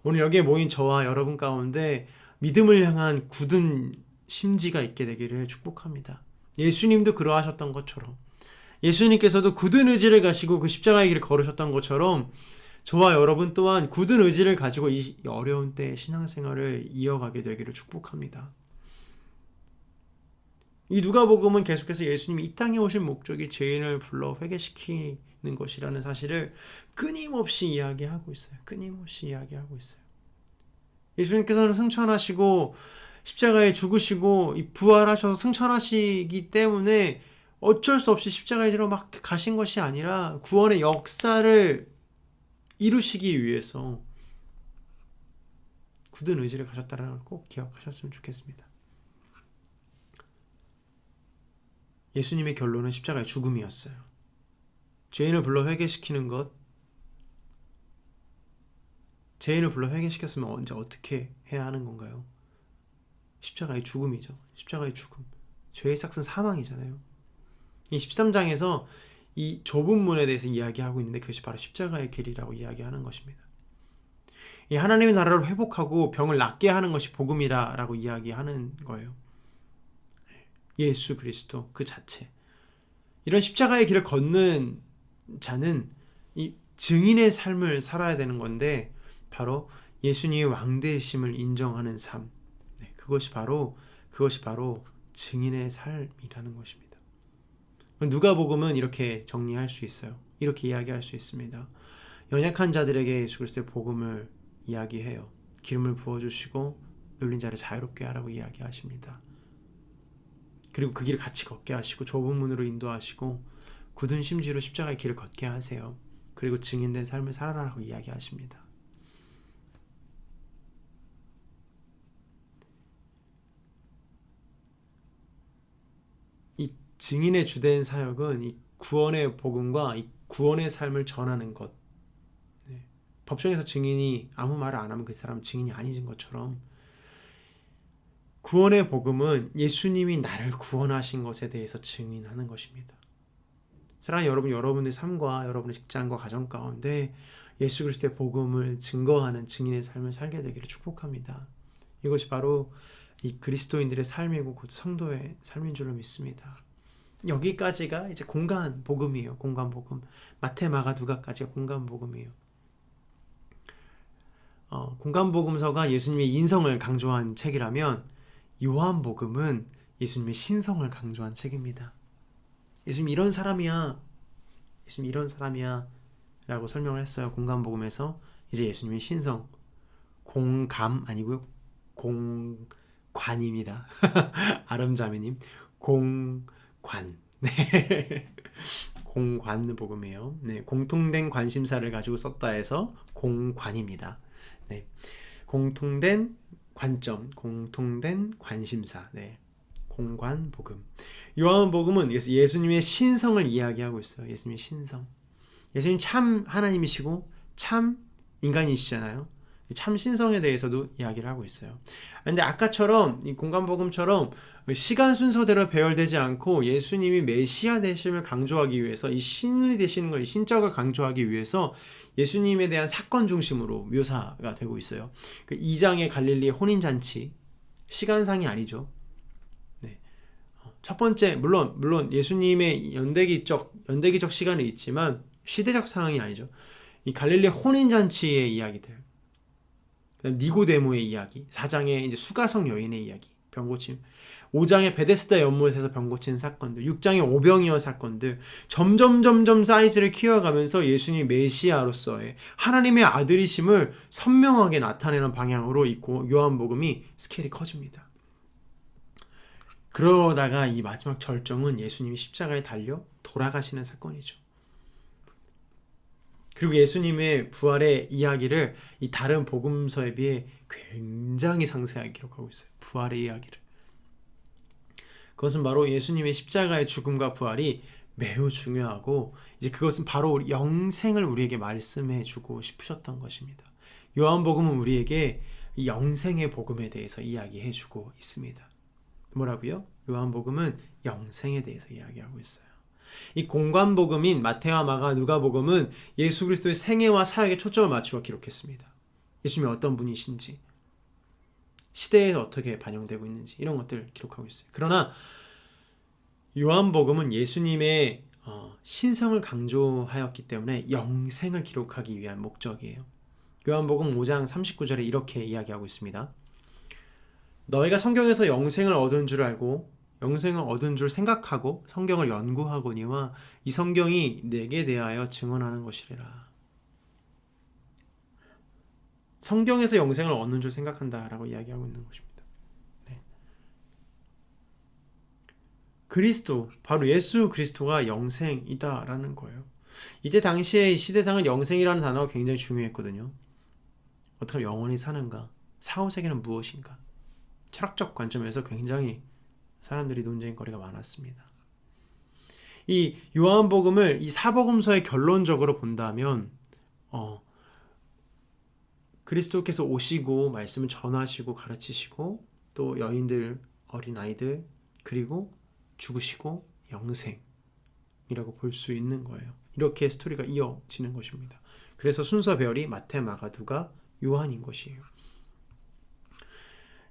오늘 여기에 모인 저와 여러분 가운데 믿음을 향한 굳은 심지가 있게 되기를 축복합니다. 예수님도 그러하셨던 것처럼, 예수님께서도 굳은 의지를 가지고 그 십자가의 길을 걸으셨던 것처럼 저와 여러분 또한 굳은 의지를 가지고 이 어려운 때의 신앙생활을 이어가게 되기를 축복합니다. 이 누가복음은 계속해서 예수님이 이 땅에 오신 목적이 죄인을 불러 회개시키는 것이라는 사실을 끊임없이 이야기하고 있어요. 끊임없이 이야기하고 있어요. 예수님께서는 승천하시고 십자가에 죽으시고 부활하셔서 승천하시기 때문에 어쩔 수 없이 십자가에 지러 막 가신 것이 아니라 구원의 역사를 이루시기 위해서 굳은 의지를 가졌다는 걸 꼭 기억하셨으면 좋겠습니다. 예수님의 결론은 십자가의 죽음이었어요. 죄인을 불러 회개시키는 것, 죄인을 불러 회개시켰으면 언제 어떻게 해야 하는 건가요? 십자가의 죽음이죠. 십자가의 죽음. 죄의 삭은 사망이잖아요. 이 13장에서 이 좁은 문에 대해서 이야기하고 있는데 그것이 바로 십자가의 길이라고 이야기하는 것입니다. 이 하나님의 나라를 회복하고 병을 낫게 하는 것이 복음이라고 이야기하는 거예요. 예수 그리스도 그 자체. 이런 십자가의 길을 걷는 자는 이 증인의 삶을 살아야 되는 건데 바로 예수님의 왕되심을 인정하는 삶. 그것이 바로 증인의 삶이라는 것입니다. 누가복음은 이렇게 정리할 수 있어요. 이렇게 이야기할 수 있습니다. 연약한 자들에게 예수 그리스도의 복음을 이야기해요. 기름을 부어주시고 눌린 자를 자유롭게 하라고 이야기하십니다. 그리고 그 길을 같이 걷게 하시고 좁은 문으로 인도하시고 굳은 심지로 십자가의 길을 걷게 하세요. 그리고 증인된 삶을 살아라라고 이야기하십니다. 이 증인의 주된 사역은 이 구원의 복음과 이 구원의 삶을 전하는 것. 네. 법정에서 증인이 아무 말을 안 하면 그 사람은 증인이 아닌 것처럼 구원의 복음은 예수님이 나를 구원하신 것에 대해서 증인하는 것입니다. 사랑하는 여러분, 여러분의 삶과 여러분의 직장과 가정 가운데 예수 그리스도의 복음을 증거하는 증인의 삶을 살게 되기를 축복합니다. 이것이 바로 이 그리스도인들의 삶이고 곧 성도의 삶인 줄로 믿습니다. 여기까지가 이제 공간 복음이에요. 공간 복음. 마태, 마가, 누가까지가 공간 복음이에요. 공간 복음서가 예수님의 인성을 강조한 책이라면 요한 복음은 예수님의 신성을 강조한 책입니다. 예수님 이런 사람이야. 예수님 이런 사람이야. 라고 설명을 했어요. 공간 복음에서. 이제 예수님의 신성. 공감 아니고요. 공관입니다. 아름자매님. 공관. 네. 공관 복음이에요. 네. 공통된 관심사를 가지고 썼다 해서 공관입니다. 네. 공통된 관점, 공통된 관심사. 네. 공관 복음. 요한복음은 예수님의 신성을 이야기하고 있어요. 예수님의 신성. 예수님 참 하나님이시고 참 인간이시잖아요. 참 신성에 대해서도 이야기를 하고 있어요. 근데 아까처럼 이 공간복음처럼 시간 순서대로 배열되지 않고 예수님이 메시아 되심을 강조하기 위해서 이 신이 되시는 것, 신적을 강조하기 위해서 예수님에 대한 사건 중심으로 묘사가 되고 있어요. 그 2장의 갈릴리 혼인잔치, 시간상이 아니죠. 네. 첫 번째, 물론 예수님의 연대기적 시간이 있지만 시대적 상황이 아니죠. 이 갈릴리 혼인잔치의 이야기들, 그다음 니고데모의 이야기, 4장의 이제 수가성 여인의 이야기, 병고침, 5장의 베데스다 연못에서 병고친 사건들, 6장의 오병이어 사건들, 점점 사이즈를 키워가면서 예수님 메시아로서의 하나님의 아들이심을 선명하게 나타내는 방향으로 있고 요한복음이 스케일이 커집니다. 그러다가 이 마지막 절정은 예수님이 십자가에 달려 돌아가시는 사건이죠. 그리고 예수님의 부활의 이야기를 이 다른 복음서에 비해 굉장히 상세하게 기록하고 있어요. 부활의 이야기를. 그것은 바로 예수님의 십자가의 죽음과 부활이 매우 중요하고 이제 그것은 바로 영생을 우리에게 말씀해 주고 싶으셨던 것입니다. 요한복음은 우리에게 이 영생의 복음에 대해서 이야기해 주고 있습니다. 뭐라고요? 요한복음은 영생에 대해서 이야기하고 있어요. 이 공간복음인 마태와 마가, 누가복음은 예수 그리스도의 생애와 사역에 초점을 맞추어 기록했습니다. 예수님이 어떤 분이신지, 시대에 어떻게 반영되고 있는지 이런 것들을 기록하고 있어요. 그러나 요한복음은 예수님의 신성을 강조하였기 때문에 영생을 기록하기 위한 목적이에요. 요한복음 5장 39절에 이렇게 이야기하고 있습니다. 너희가 성경에서 영생을 얻은 줄 알고 영생을 얻은 줄 생각하고 성경을 연구하거니와 이 성경이 내게 대하여 증언하는 것이라. 성경에서 영생을 얻는 줄 생각한다라고 이야기하고 있는 것입니다. 네. 그리스도, 바로 예수 그리스도가 영생이다라는 거예요. 이때 당시에 시대상은 영생이라는 단어가 굉장히 중요했거든요. 어떻게 하면 영원히 사는가? 사후세계는 무엇인가? 철학적 관점에서 굉장히 사람들이 논쟁거리가 많았습니다. 이 요한복음을 이 사복음서의 결론적으로 본다면 그리스도께서 오시고 말씀을 전하시고 가르치시고 또 여인들, 어린아이들, 그리고 죽으시고 영생이라고 볼 수 있는 거예요. 이렇게 스토리가 이어지는 것입니다. 그래서 순서 배열이 마태, 마가, 누가, 요한인 것이에요.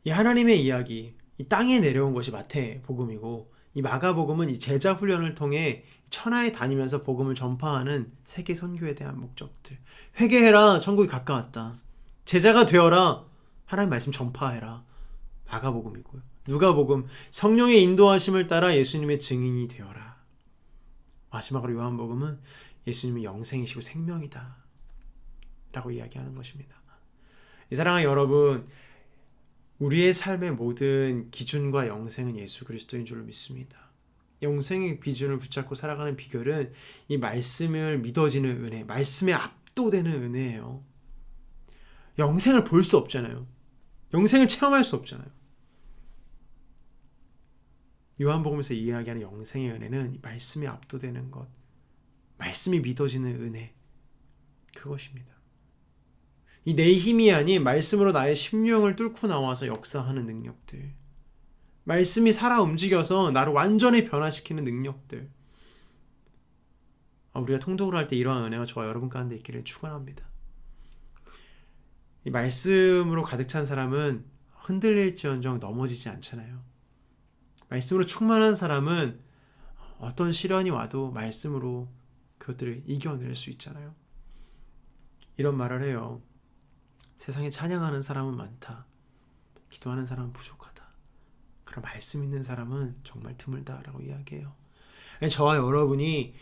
이 하나님의 이야기, 이 땅에 내려온 것이 마태복음이고 이 마가복음은 이 제자 훈련을 통해 천하에 다니면서 복음을 전파하는 세계 선교에 대한 목적들. 회개해라, 천국이 가까웠다. 제자가 되어라, 하나님 말씀 전파해라. 마가복음이고요. 누가복음, 성령의 인도하심을 따라 예수님의 증인이 되어라. 마지막으로 요한복음은 예수님이 영생이시고 생명이다 라고 이야기하는 것입니다. 이 사랑하는 여러분, 우리의 삶의 모든 기준과 영생은 예수 그리스도인 줄로 믿습니다. 영생의 비전을 붙잡고 살아가는 비결은 이 말씀을 믿어지는 은혜, 말씀에 압도되는 은혜예요. 영생을 볼 수 없잖아요. 영생을 체험할 수 없잖아요. 요한복음에서 이야기하는 영생의 은혜는 이 말씀에 압도되는 것, 말씀이 믿어지는 은혜, 그것입니다. 이 내 힘이 아닌 말씀으로 나의 심령을 뚫고 나와서 역사하는 능력들, 말씀이 살아 움직여서 나를 완전히 변화시키는 능력들, 우리가 통독을 할 때 이러한 은혜가 저와 여러분 가운데 있기를 축원합니다. 이 말씀으로 가득 찬 사람은 흔들릴지언정 넘어지지 않잖아요. 말씀으로 충만한 사람은 어떤 시련이 와도 말씀으로 그것들을 이겨낼 수 있잖아요. 이런 말을 해요. 세상에 찬양하는 사람은 많다. 기도하는 사람은 부족하다. 그럼 말씀 있는 사람은 정말 드물다라고 이야기해요. 저와 여러분이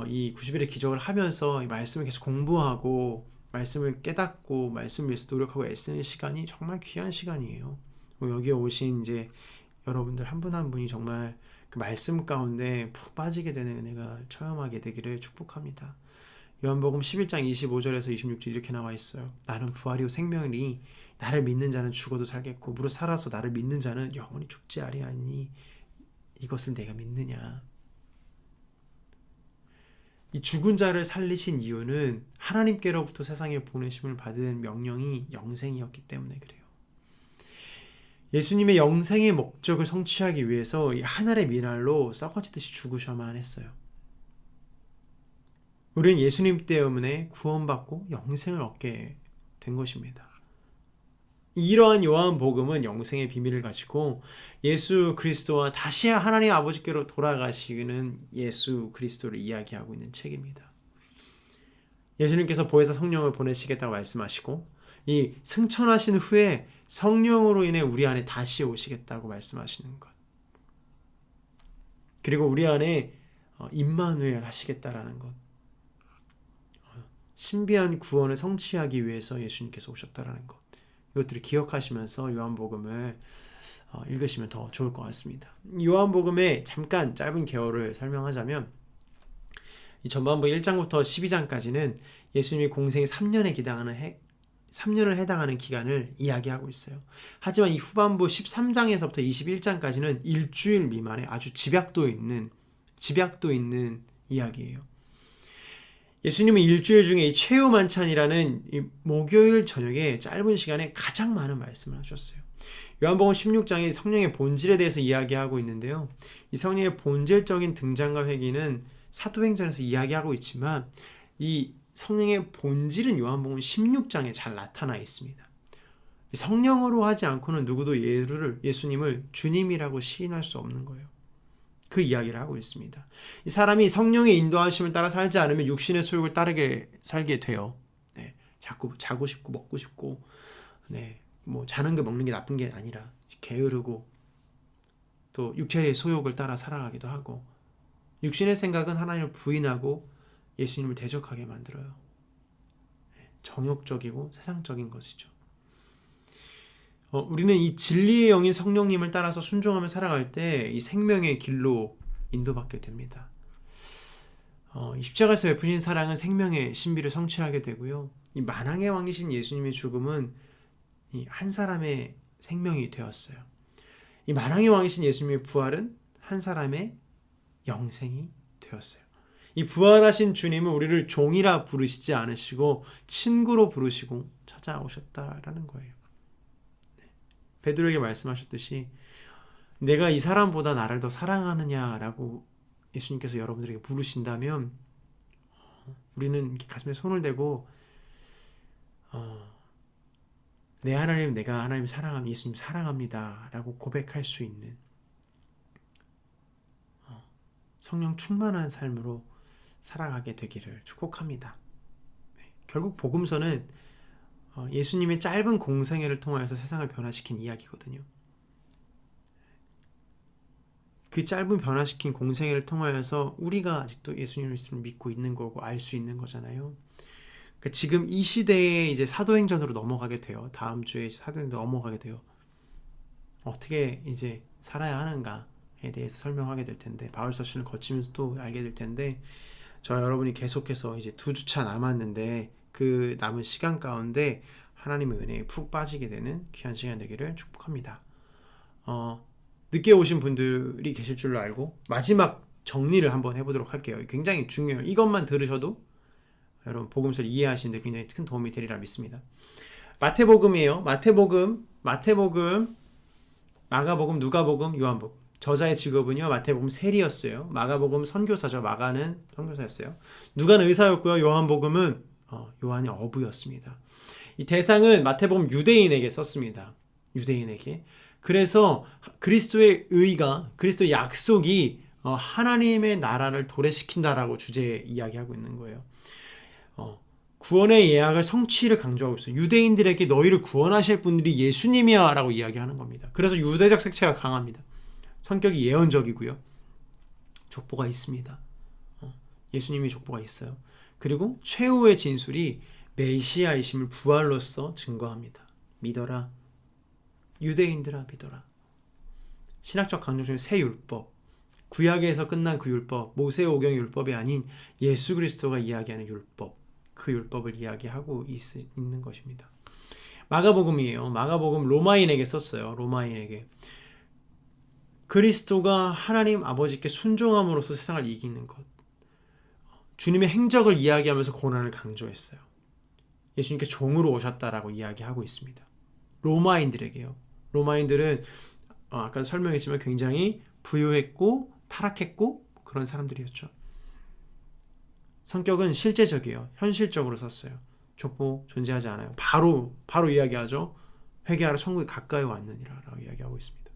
이 90일의 기적을 하면서 이 말씀을 계속 공부하고 말씀을 깨닫고 말씀을 위해서 노력하고 애쓰는 시간이 정말 귀한 시간이에요. 여기에 오신 이제 여러분들 한 분 한 분이 정말 그 말씀 가운데 푹 빠지게 되는 은혜가 체험하게 되기를 축복합니다. 요한복음 11장 25절에서 26절 이렇게 나와 있어요. 나는 부활이요 생명이니 나를 믿는 자는 죽어도 살겠고 무릇 살아서 나를 믿는 자는 영원히 죽지 아니하니 이것을 내가 믿느냐. 이 죽은 자를 살리신 이유는 하나님께로부터 세상에 보내심을 받은 명령이 영생이었기 때문에 그래요. 예수님의 영생의 목적을 성취하기 위해서 이 하늘의 미랄로 썩어지듯이 죽으셔야만 했어요. 우리는 예수님 때문에 구원받고 영생을 얻게 된 것입니다. 이러한 요한복음은 영생의 비밀을 가지고 예수 그리스도와 다시 하나님 아버지께로 돌아가시는 예수 그리스도를 이야기하고 있는 책입니다. 예수님께서 보혜사 성령을 보내시겠다고 말씀하시고 이 승천하신 후에 성령으로 인해 우리 안에 다시 오시겠다고 말씀하시는 것, 그리고 우리 안에 임마누엘 하시겠다라는 것, 신비한 구원을 성취하기 위해서 예수님께서 오셨다라는 것, 이것들을 기억하시면서 요한복음을 읽으시면 더 좋을 것 같습니다. 요한복음의 잠깐 짧은 개요를 설명하자면 이 전반부 1장부터 12장까지는 예수님이 공생의 3년을 해당하는 기간을 이야기하고 있어요. 하지만 이 후반부 13장에서부터 21장까지는 일주일 미만의 아주 집약도 있는 이야기예요. 예수님은 일주일 중에 이 최후 만찬이라는 이 목요일 저녁에 짧은 시간에 가장 많은 말씀을 하셨어요. 요한복음 16장이 성령의 본질에 대해서 이야기하고 있는데요. 이 성령의 본질적인 등장과 회귀는 사도행전에서 이야기하고 있지만 이 성령의 본질은 요한복음 16장에 잘 나타나 있습니다. 성령으로 하지 않고는 누구도 예수님을 주님이라고 시인할 수 없는 거예요. 그 이야기를 하고 있습니다. 이 사람이 성령의 인도하심을 따라 살지 않으면 육신의 소욕을 따르게 살게 돼요. 네, 자꾸 자고 싶고 먹고 싶고, 뭐 자는 게 먹는 게 나쁜 게 아니라 게으르고 또 육체의 소욕을 따라 살아가기도 하고, 육신의 생각은 하나님을 부인하고 예수님을 대적하게 만들어요. 정욕적이고 세상적인 것이죠. 우리는 이 진리의 영인 성령님을 따라서 순종하며 살아갈 때 이 생명의 길로 인도받게 됩니다. 이 십자가에서 베푸신 사랑은 생명의 신비를 성취하게 되고요. 이 만왕의 왕이신 예수님의 죽음은 이 한 사람의 생명이 되었어요. 이 만왕의 왕이신 예수님의 부활은 한 사람의 영생이 되었어요. 이 부활하신 주님은 우리를 종이라 부르시지 않으시고 친구로 부르시고 찾아오셨다라는 거예요. 베드로에게 말씀하셨듯이 내가 이 사람보다 나를 더 사랑하느냐라고 예수님께서 여러분들에게 부르신다면 우리는 가슴에 손을 대고 내 하나님, 내가 하나님 사랑합니다, 예수님 사랑합니다 라고 고백할 수 있는 성령 충만한 삶으로 살아가게 되기를 축복합니다. 결국 복음서는 예수님의 짧은 공생애를 통하여서 세상을 변화시킨 이야기거든요. 그 짧은 변화시킨 공생애를 통하여서 우리가 아직도 예수님을 믿고 있는 거고 알 수 있는 거잖아요. 그러니까 지금 이 시대에 이제 사도행전으로 넘어가게 돼요. 다음 주에 사도행전 넘어가게 돼요. 어떻게 이제 살아야 하는가? 대해서 설명하게 될 텐데, 바울 서신을 거치면서 또 알게 될 텐데, 저 여러분이 계속해서 이제 2주차 남았는데 그 남은 시간 가운데 하나님의 은혜에 푹 빠지게 되는 귀한 시간 되기를 축복합니다. 늦게 오신 분들이 계실 줄로 알고 마지막 정리를 한번 해보도록 할게요. 굉장히 중요해요. 이것만 들으셔도 여러분 복음서를 이해하시는데 굉장히 큰 도움이 되리라 믿습니다. 마태복음이에요. 마태복음, 마가복음, 누가복음, 요한복음. 저자의 직업은요, 마태복음 세리였어요. 마가복음 선교사죠. 마가는 선교사였어요. 누가는 의사였고요. 요한복음은 요한이 어부였습니다. 이 대상은 마태복음 유대인에게 썼습니다. 유대인에게. 그래서 그리스도의 의가, 그리스도의 약속이 하나님의 나라를 도래시킨다라고 주제에 이야기하고 있는 거예요. 구원의 예약을 성취를 강조하고 있어요. 유대인들에게 너희를 구원하실 분들이 예수님이야 라고 이야기하는 겁니다. 그래서 유대적 색채가 강합니다. 성격이 예언적이고요. 족보가 있습니다. 예수님이 족보가 있어요. 그리고 최후의 진술이 메시아이심을 부활로서 증거합니다. 믿어라. 유대인들아 믿어라. 신학적 강조 중에 새 율법, 구약에서 끝난 그 율법, 모세오경 율법이 아닌 예수 그리스도가 이야기하는 율법, 그 율법을 이야기하고 있는 것입니다. 마가복음이에요. 마가복음 로마인에게 썼어요. 로마인에게. 그리스도가 하나님 아버지께 순종함으로써 세상을 이기는 것. 주님의 행적을 이야기하면서 고난을 강조했어요. 예수님께 종으로 오셨다라고 이야기하고 있습니다. 로마인들에게요. 로마인들은 아까 설명했지만 굉장히 부유했고 타락했고 그런 사람들이었죠. 성격은 실제적이에요. 현실적으로 썼어요. 족보 존재하지 않아요. 바로 이야기하죠. 회개하라 천국이 가까이 왔느니라 라고 이야기하고 있습니다.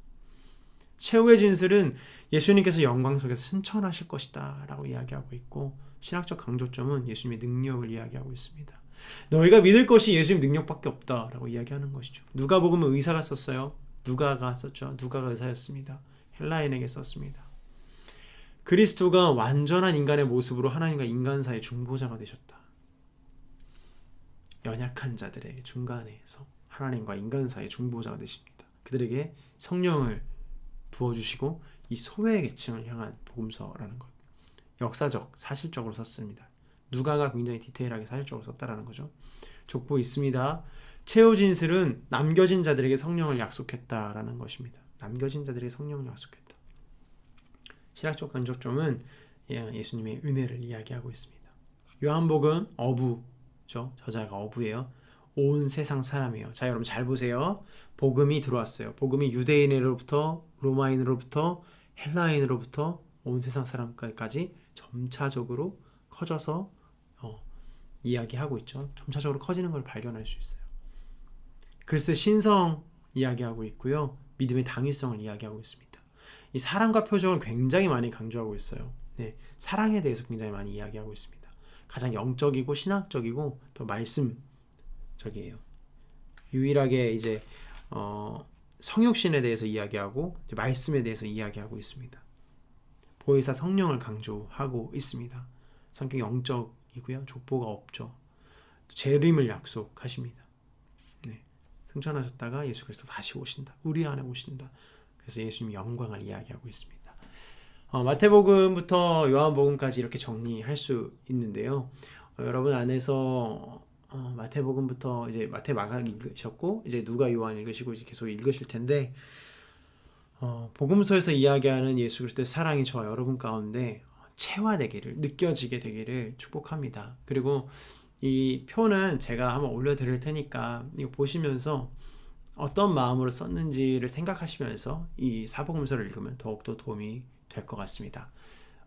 최후의 진술은 예수님께서 영광 속에서 승천하실 것이다 라고 이야기하고 있고, 신학적 강조점은 예수님의 능력을 이야기하고 있습니다. 너희가 믿을 것이 예수님 능력밖에 없다 라고 이야기하는 것이죠. 누가복음은 의사가 썼어요. 누가가 썼죠. 누가가 의사였습니다. 헬라인에게 썼습니다. 그리스도가 완전한 인간의 모습으로 하나님과 인간 사이의 중보자가 되셨다. 연약한 자들에게 중간에서 하나님과 인간 사이의 중보자가 되십니다. 그들에게 성령을 부어주시고 이 소외 계층을 향한 복음서라는 것. 역사적, 사실적으로 썼습니다. 누가가 굉장히 디테일하게 사실적으로 썼다라는 거죠. 족보 있습니다. 최후 진술은 남겨진 자들에게 성령을 약속했다라는 것입니다. 남겨진 자들에게 성령을 약속했다. 신학적 간접점은 예수님의 은혜를 이야기하고 있습니다. 요한복음 어부죠. 저자가 어부예요. 온 세상 사람이에요. 자, 여러분 잘 보세요. 복음이 들어왔어요. 복음이 유대인으로부터 로마인으로부터 헬라인으로부터 온 세상 사람까지 점차적으로 커져서 이야기하고 있죠. 점차적으로 커지는 걸 발견할 수 있어요. 그리스도의 신성 이야기하고 있고요. 믿음의 당위성을 이야기하고 있습니다. 이 사랑과 표정을 굉장히 많이 강조하고 있어요. 네, 사랑에 대해서 굉장히 많이 이야기하고 있습니다. 가장 영적이고 신학적이고 또 말씀적이에요. 유일하게 이제 성육신에 대해서 이야기하고 말씀에 대해서 이야기하고 있습니다. 보혜사 성령을 강조하고 있습니다. 성격이 영적이고요. 족보가 없죠. 재림을 약속하십니다. 네, 승천하셨다가 예수 그리스도 다시 오신다. 우리 안에 오신다. 그래서 예수님의 영광을 이야기하고 있습니다. 마태복음부터 요한복음까지 이렇게 정리할 수 있는데요. 여러분 안에서 마태복음부터 이제 마태 마가 읽으셨고 이제 누가 요한 읽으시고 이제 계속 읽으실 텐데, 복음서에서 이야기하는 예수 그리스도의 사랑이 저와 여러분 가운데 체화되기를, 느껴지게 되기를 축복합니다. 그리고 이 표는 제가 한번 올려드릴 테니까 이거 보시면서 어떤 마음으로 썼는지를 생각하시면서 이 사복음서를 읽으면 더욱더 도움이 될 것 같습니다.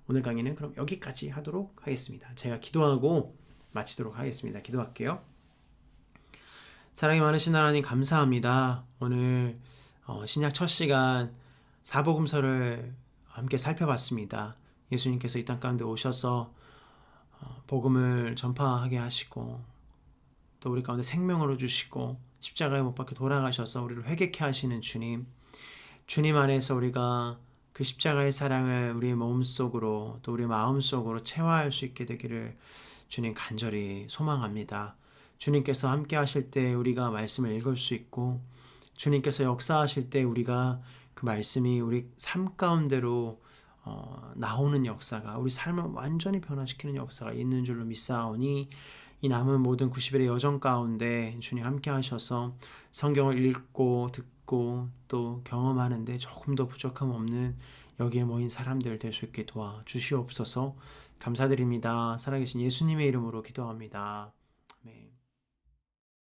오늘 강의는 그럼 여기까지 하도록 하겠습니다. 제가 기도하고 마치도록 하겠습니다. 기도할게요. 사랑이 많으신 하나님 감사합니다. 오늘 신약 첫 시간 사복음서를 함께 살펴봤습니다. 예수님께서 이 땅 가운데 오셔서 복음을 전파하게 하시고 또 우리 가운데 생명을 주시고 십자가에 못 박혀 돌아가셔서 우리를 회개케 하시는 주님, 주님 안에서 우리가 그 십자가의 사랑을 우리의 몸속으로 또 우리의 마음속으로 체화할 수 있게 되기를 주님 간절히 소망합니다. 주님께서 함께 하실 때 우리가 말씀을 읽을 수 있고 주님께서 역사하실 때 우리가 그 말씀이 우리 삶 가운데로 나오는 역사가, 우리 삶을 완전히 변화시키는 역사가 있는 줄로 믿사오니, 이 남은 모든 90일의 여정 가운데 주님 함께 하셔서 성경을 읽고 듣고 또 경험하는데 조금 더 부족함 없는 여기에 모인 사람들 될 수 있게 도와 주시옵소서. 감사드립니다. 살아계신 예수님의 이름으로 기도합니다. 아멘.